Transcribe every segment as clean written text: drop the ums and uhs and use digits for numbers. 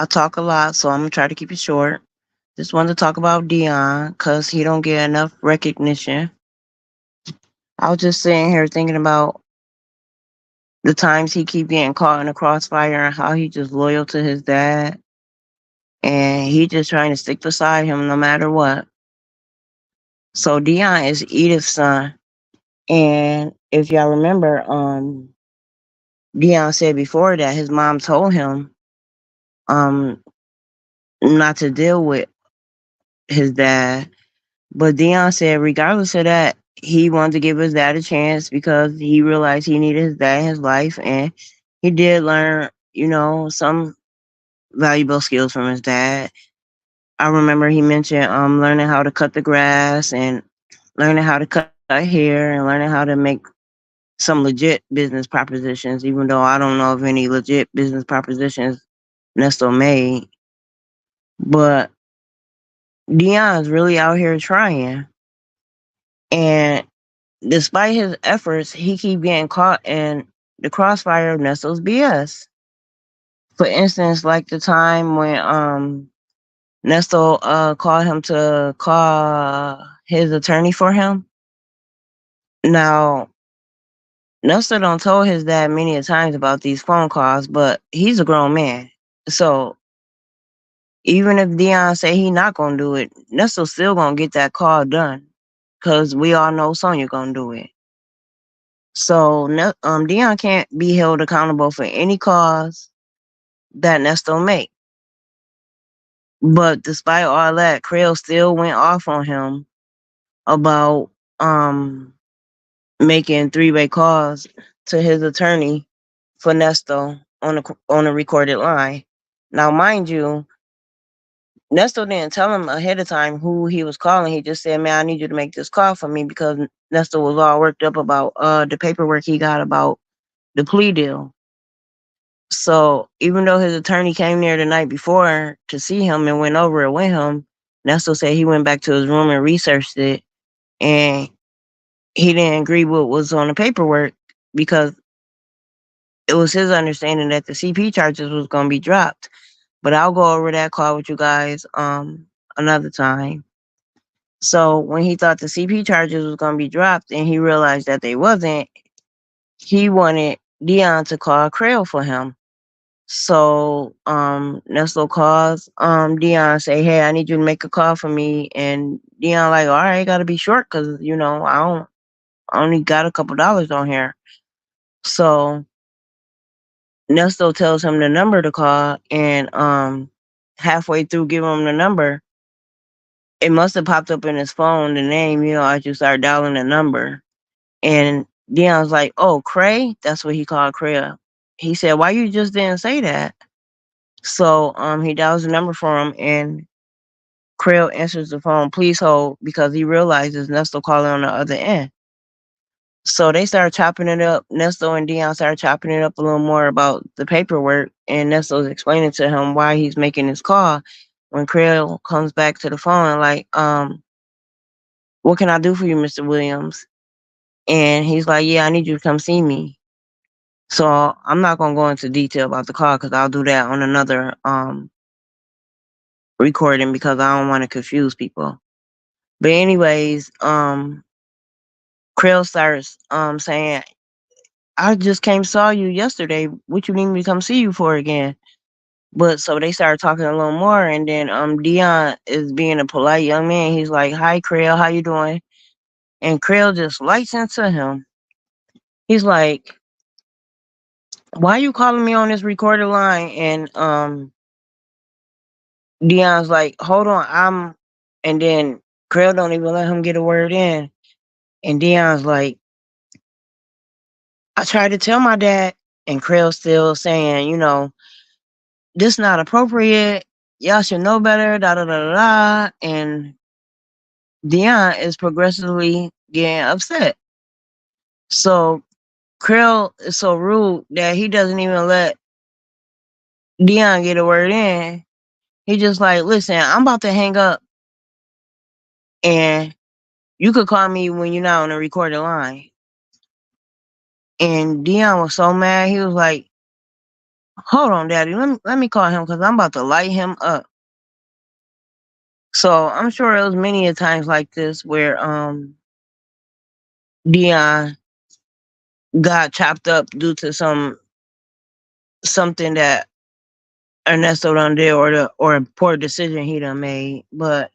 I talk a lot, so I'm gonna try to keep it short. Just wanted to talk about Dion because he don't get enough recognition. I was just sitting here thinking about the times he keep getting caught in the crossfire and how he just loyal to his dad and he just trying to stick beside him no matter what. So Dion is Edith's son, and if y'all remember, Dion said before that his mom told him um not to deal with his dad. But Dion said, regardless of that, he wanted to give his dad a chance because he realized he needed his dad in his life, and he did learn, some valuable skills from his dad. I remember he mentioned learning how to cut the grass and learning how to cut hair and learning how to make some legit business propositions, even though I don't know of any legit business propositions Nesto made. But Dion's really out here trying. And despite his efforts, he keep getting caught in the crossfire of Nestle's BS. For instance, like the time when Nestle called him to call his attorney for him. Now, Nestle don't told his dad many a times about these phone calls, but he's a grown man. So even if Dion say he not gonna do it, Nestle still gonna get that call done. Cause we all know Sonia gonna do it. So Dion can't be held accountable for any cause that Nestle make. But despite all that, Creel still went off on him about making three-way calls to his attorney for Nesto on a recorded line. Now, mind you, Nesto didn't tell him ahead of time who he was calling. He just said, "Man, I need you to make this call for me," because Nesto was all worked up about the paperwork he got about the plea deal. So even though his attorney came there the night before to see him and went over it with him, Nesto said he went back to his room and researched it, and he didn't agree with what was on the paperwork because it was his understanding that the CP charges was going to be dropped. But I'll go over that call with you guys another time. So when he thought the CP charges was going to be dropped and he realized that they wasn't, he wanted Dion to call Creel for him. So Nestle calls Dion, say, "Hey, I need you to make a call for me." And Dion like, "All right, gotta be short because I only got a couple dollars on here." So Nesto tells him the number to call, and halfway through giving him the number, it must have popped up in his phone, the name, as you start dialing the number. And Dion's like, "Oh, Cray?" That's what he called Cray. He said, "Why you just didn't say that?" So he dials the number for him, and Crail answers the phone, "Please hold," because he realizes Nesto calling on the other end. So they started chopping it up. Nesto and Dion started chopping it up a little more about the paperwork, and Nesto's explaining to him why he's making this call. When Crail comes back to the phone, like, "What can I do for you, Mr. Williams?" And he's like, "Yeah, I need you to come see me." So I'm not gonna go into detail about the call because I'll do that on another recording because I don't want to confuse people. But anyways, Krill starts saying, "I just came saw you yesterday. What you need me to come see you for again?" But so they started talking a little more, and then Dion is being a polite young man. He's like, "Hi, Krill, how you doing?" And Krill just lights into him. He's like, "Why you calling me on this recorded line?" And Dion's like, "Hold on, and then Krill don't even let him get a word in. And Dion's like, "I tried to tell my dad," and Krell's still saying, "This not appropriate. Y'all should know better, da da da da da." And Dion is progressively getting upset. So Krell is so rude that he doesn't even let Dion get a word in. He just like, "Listen, I'm about to hang up, and you could call me when you're not on the recorded line." And Dion was so mad. He was like, Hold on, Daddy. Let me call him because I'm about to light him up. So I'm sure it was many a times like this where Dion got chopped up due to something that Ernesto done did or a poor decision he done made. But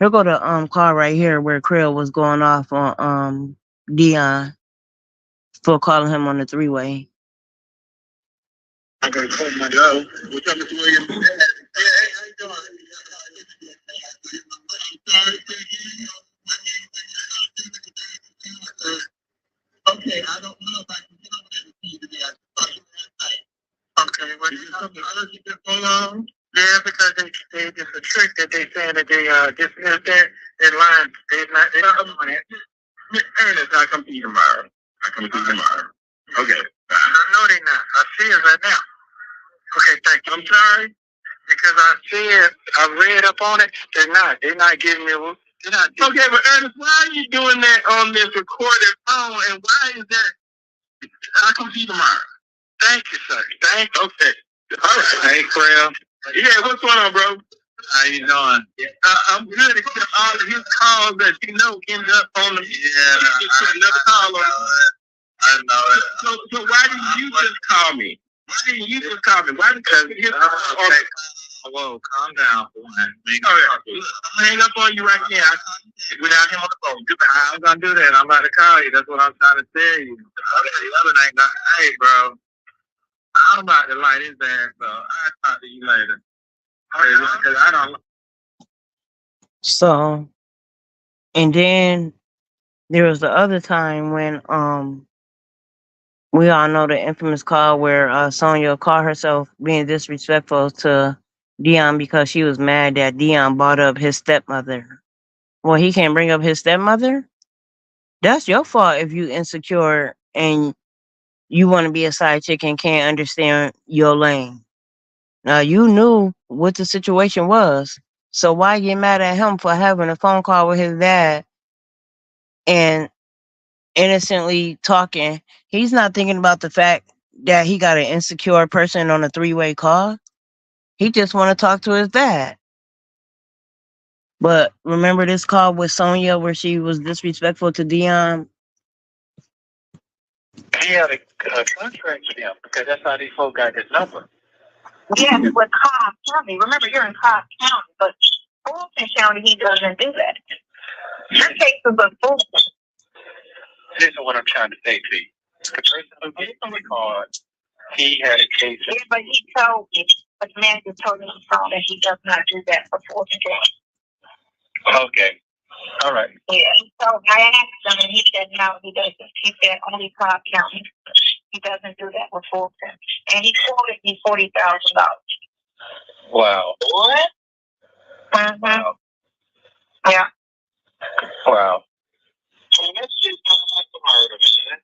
he'll go to call right here where Krill was going off on Dion for calling him on the three-way. I gotta call my yo. What's up, Mr. Williams? Hey, how you doing? Okay, I don't know if I can get over there to see you today. I talked to you last night. Okay, well, is there something urgent that's going on? Yeah, because they it's a trick that they saying that they dismissed their line. They're not doing it. Ernest, I'll come to you tomorrow. I'll come to you tomorrow. Okay. No, they're not. I see it right now. Okay, thank you. I'm sorry because I see it. I read up on it. They're not. They're not giving me. They're not. Okay, but Ernest, why are you doing that on this recorded phone? And why is that? I'll come see you tomorrow. Thank you, sir. Thank you. Okay. All right. Hey, Craig. Yeah, what's going on, bro? How you doing? I'm good, except all of his calls that you know end up on the. Yeah, another call on. I know it. So why didn't you just call me? Why didn't you just call me? Why? Because his whoa, calm down. I'm gonna hang up on you right now. Without him on the phone. I'm gonna do that. I'm about to call you. That's what I'm trying to tell you. Hey, bro. I'm about to light his ass, so I'll talk to you later. Because I don't. So, and then there was the other time when we all know the infamous call where Sonia called herself being disrespectful to Dion because she was mad that Dion brought up his stepmother. Well, he can't bring up his stepmother. That's your fault if you insecure and you want to be a side chick and can't understand your lane. Now you knew what the situation was, so why get mad at him for having a phone call with his dad and innocently talking? He's not thinking about the fact that he got an insecure person on a three-way call. He just want to talk to his dad. But remember this call with Sonia where she was disrespectful to Dion? He had a contract with him because that's how these folks got his number. Yes, with Cobb County. Remember, you're in Cobb County, but Fulton County, he doesn't do that. Your case is a Fulton. This is what I'm trying to say to you. The person who gave me the card, he had a case. Yeah, but he told me, but the man just told me on the phone that he does not do that for Fulton County. Okay. All right. Yeah, so I asked him, and he said no, he doesn't. He said only Cobb County. He doesn't do that with Fulton. And he quoted me $40,000. Wow. What? Mm-hmm. Wow. Yeah. Wow. Well, that's just like the murder, man.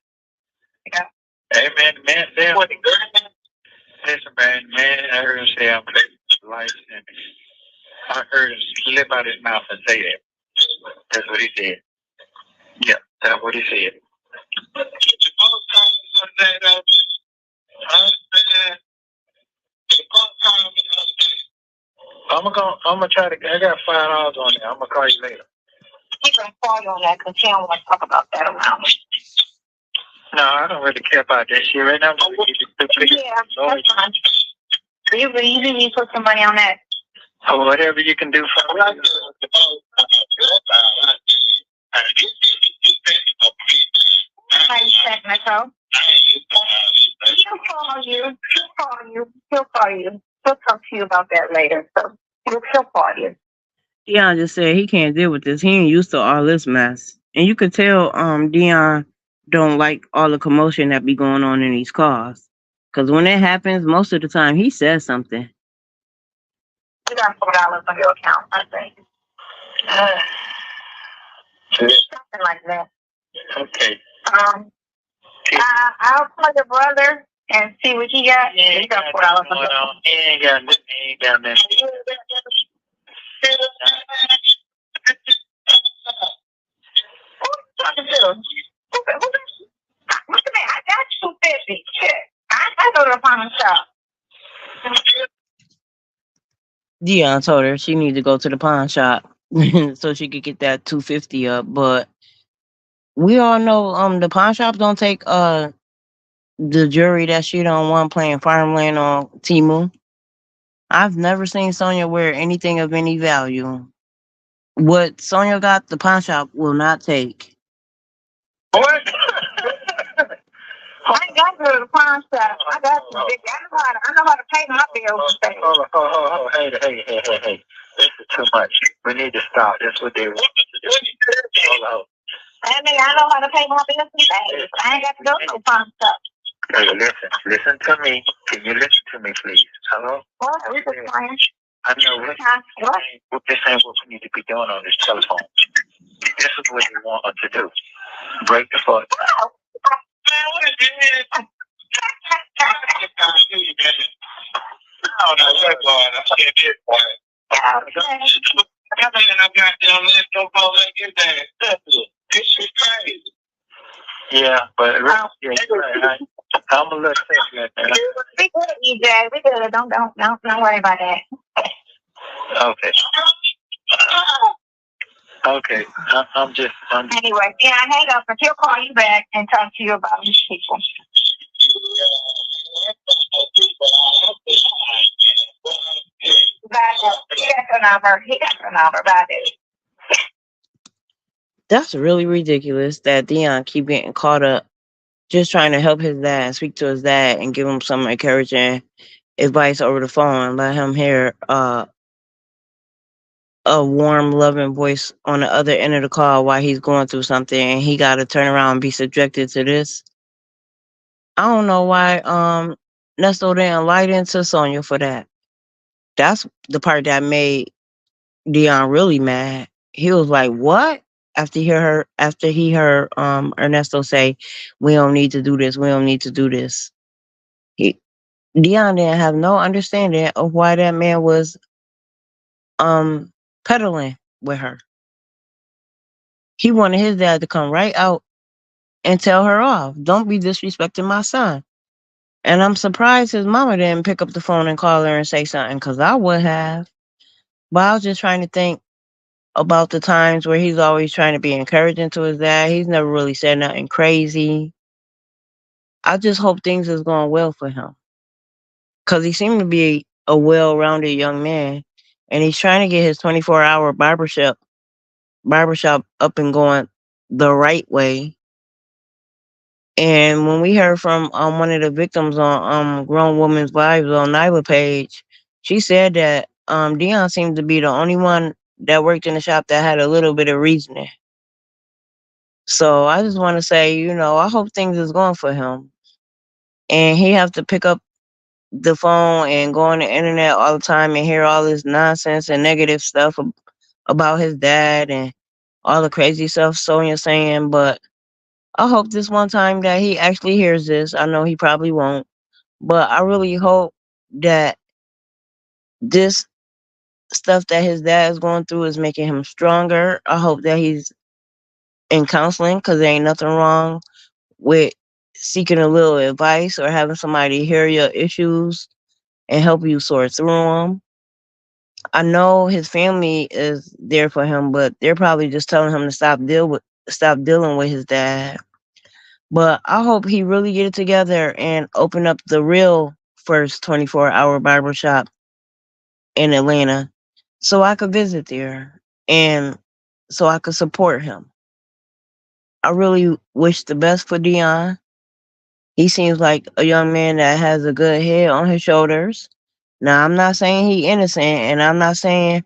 Yeah. Hey, man, Sam. Listen, man, I heard him say I'm life, and I heard him slip out his mouth and say that. That's what he said. Yeah, that's what he said. I'm gonna try to. I got $5 on there. I'm gonna call you later. He's gonna call you on that because he don't want to talk about that around me. No, I don't really care about that shit right now. Yeah, that's fine. You need to put some money on that. Oh, whatever you can do for me. How you check my phone? He'll call you. He'll call you. He'll talk to you about that later. So he'll call you. Dion just said he can't deal with this. He ain't used to all this mess. And you could tell Dion don't like all the commotion that be going on in these cars. Cause when it happens, most of the time he says something. You got $4 on your account, I think. Something like that. Okay. I'll call your brother and see what he got. Yeah, he got $4 on your account. He ain't got nothing. Who you talking to? What's the man? I got $250. Check. I go to the pawn shop. Dion told her she need to go to the pawn shop so she could get that 250 up. But we all know the pawn shops don't take the jewelry that she don't want playing farmland on Timu. I've never seen Sonia wear anything of any value. What Sonia got, the pawn shop will not take. What? I ain't got to go to the pawn shop. I got to. I know how to pay my bills. Hold on. Hey. This is too much. We need to stop. That's what they want. Hold on. I know how to pay my bills and things. I ain't got to go to no pawn shop. Hey, listen to me. Can you listen to me, please? Hello? What? We just playing. I know what this ain't what we need to be doing on this telephone. This is what we want us to do. Break the fuck. Man, what is this? I don't know what's going on. I'm saying this point. I'm got them let's go get that. This is crazy. Yeah, but I'm a little sensitive. We good, EJ. We good. Don't worry about that. Okay. Okay. Anyway, yeah, hang up and he'll call you back and talk to you about these people. He got your number. Bye, dude. That's really ridiculous that Dion keep getting caught up just trying to help his dad, speak to his dad, and give him some encouraging advice over the phone. Let him hear a warm, loving voice on the other end of the call while he's going through something, and he got to turn around and be subjected to this. I don't know why Nesto didn't light into Sonia for that. That's the part that made Dion really mad. He was like, "What?" After he heard Ernesto say, "We don't need to do this. We don't need to do this." He Dion didn't have no understanding of why that man was peddling with her. He wanted his dad to come right out and tell her off. Don't be disrespecting my son. And I'm surprised his mama didn't pick up the phone and call her and say something, because I would have. But I was just trying to think about the times where he's always trying to be encouraging to his dad. He's never really said nothing crazy. I just hope things is going well for him, because he seemed to be a well-rounded young man, and he's trying to get his 24-hour barbershop up and going the right way. And when we heard from one of the victims on Grown Women's Lives on Nyla page, she said that Dion seemed to be the only one that worked in the shop that had a little bit of reasoning. So I just want to say, I hope things is going for him. And he have to pick up the phone and go on the internet all the time and hear all this nonsense and negative stuff about his dad and all the crazy stuff Sonia saying. But I hope this one time that he actually hears this. I know he probably won't, but I really hope that this stuff that his dad is going through is making him stronger. I hope that he's in counseling, because there ain't nothing wrong with seeking a little advice or having somebody hear your issues and help you sort through them. I know his family is there for him, but they're probably just telling him to stop dealing with his dad. But I hope he really get it together and open up the real first 24-hour barbershop in Atlanta so I could visit there and so I could support him. I really wish the best for Dion. He seems like a young man that has a good head on his shoulders. Now, I'm not saying he innocent, and I'm not saying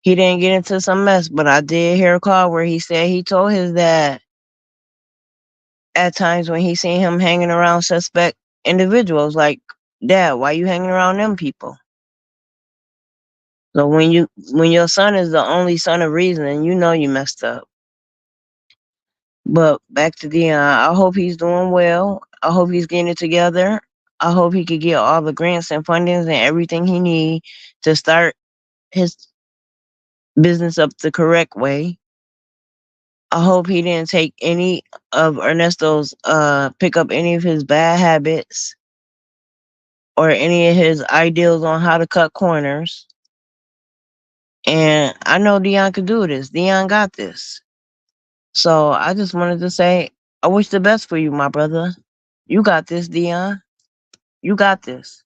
he didn't get into some mess, but I did hear a call where he said he told his dad at times when he seen him hanging around suspect individuals, like, "Dad, why you hanging around them people?" So when your son is the only son of reason, you messed up. But back to Dion, I hope he's doing well. I hope he's getting it together. I hope he could get all the grants and fundings and everything he need to start his business up the correct way. I hope he didn't take any of Ernesto's pick up any of his bad habits or any of his ideals on how to cut corners. And I know Dion could do this. Dion got this. So I just wanted to say, I wish the best for you, my brother. You got this, Dion. You got this.